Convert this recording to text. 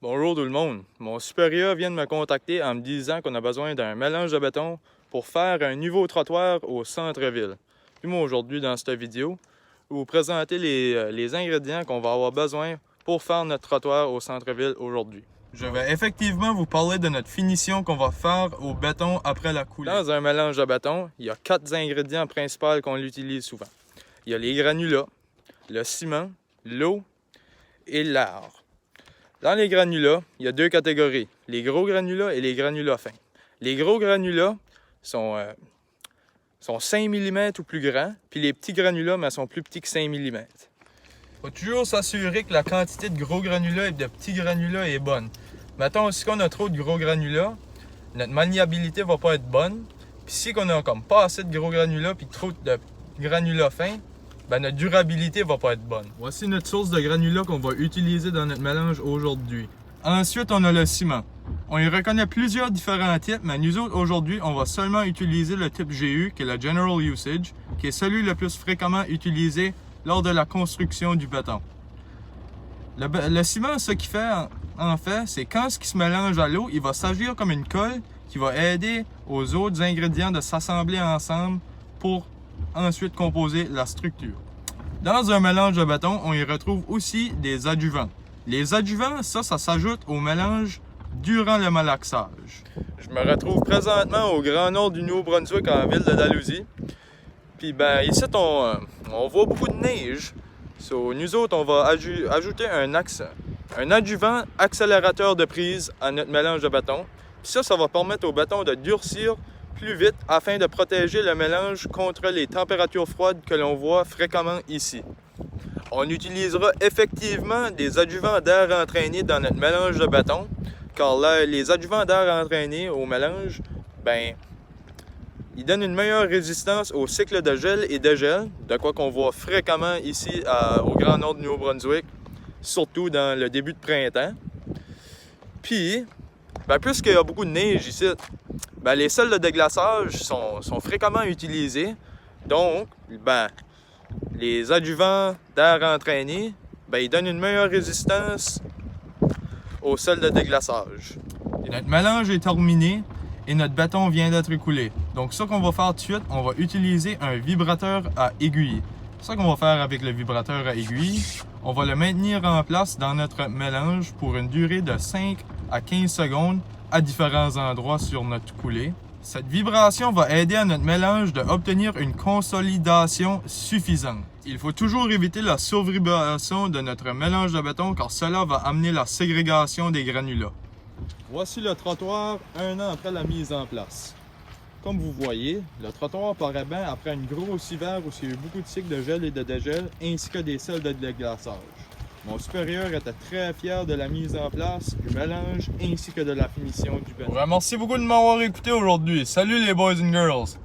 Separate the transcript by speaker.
Speaker 1: Bonjour tout le monde. Mon supérieur vient de me contacter en me disant qu'on a besoin d'un mélange de béton pour faire un nouveau trottoir au centre-ville. Puis moi aujourd'hui dans cette vidéo, je vais vous présenter les ingrédients qu'on va avoir besoin pour faire notre trottoir au centre-ville aujourd'hui. Je vais effectivement vous parler de notre finition qu'on va faire au béton après la coulée. Dans un mélange de béton, il y a 4 ingrédients principaux qu'on utilise souvent. Il y a les granulats, le ciment, l'eau et l'air. Dans les granulats, il y a 2 catégories, les gros granulats et les granulats fins. Les gros granulats sont 5 mm ou plus grands, puis les petits granulats sont plus petits que 5 mm. Il faut toujours s'assurer que la quantité de gros granulats et de petits granulats est bonne. Mettons, si on a trop de gros granulats, notre maniabilité va pas être bonne. Puis si on a comme pas assez de gros granulats puis trop de granulats fins, notre durabilité va pas être bonne. Voici notre source de granulats qu'on va utiliser dans notre mélange aujourd'hui. Ensuite, on a le ciment. On y reconnaît plusieurs différents types, mais nous autres, aujourd'hui, on va seulement utiliser le type GU, qui est le General Usage, qui est celui le plus fréquemment utilisé lors de la construction du béton. Le ciment, ce qu'il fait, en fait, c'est quand ce qui se mélange à l'eau, il va s'agir comme une colle qui va aider aux autres ingrédients de s'assembler ensemble pour ensuite composer la structure. Dans un mélange de béton, on y retrouve aussi des adjuvants. Les adjuvants, ça s'ajoute au mélange durant le malaxage. Je me retrouve présentement au grand nord du Nouveau-Brunswick, en ville de Dalhousie. Puis ici, on voit beaucoup de neige. Nous autres, on va ajouter un adjuvant accélérateur de prise à notre mélange de béton. Puis ça va permettre au béton de durcir plus vite afin de protéger le mélange contre les températures froides que l'on voit fréquemment ici. On utilisera effectivement des adjuvants d'air entraîné dans notre mélange de béton, car là, les adjuvants d'air entraîné au mélange, ils donnent une meilleure résistance au cycle de gel et dégel, de quoi qu'on voit fréquemment ici au Grand Nord du Nouveau-Brunswick, surtout dans le début de printemps. Puis, puisqu'il y a beaucoup de neige ici, les sels de déglaçage sont fréquemment utilisés. Donc, les adjuvants d'air entraîné, ils donnent une meilleure résistance aux sels de déglaçage. Notre mélange est terminé et notre béton vient d'être écoulé. Donc, ce qu'on va faire tout de suite, on va utiliser un vibrateur à aiguille. Ce qu'on va faire avec le vibrateur à aiguille, on va le maintenir en place dans notre mélange pour une durée de 5 à 15 secondes à différents endroits sur notre coulée. Cette vibration va aider à notre mélange d'obtenir une consolidation suffisante. Il faut toujours éviter la survibration de notre mélange de béton car cela va amener la ségrégation des granulats. Voici le trottoir 1 an après la mise en place. Comme vous voyez, le trottoir paraît bien après une grosse hiver où il y a eu beaucoup de cycles de gel et de dégel ainsi que des sels de déglaçage. Mon supérieur était très fier de la mise en place, du mélange ainsi que de la finition du béton. Merci beaucoup de m'avoir écouté aujourd'hui. Salut les boys and girls!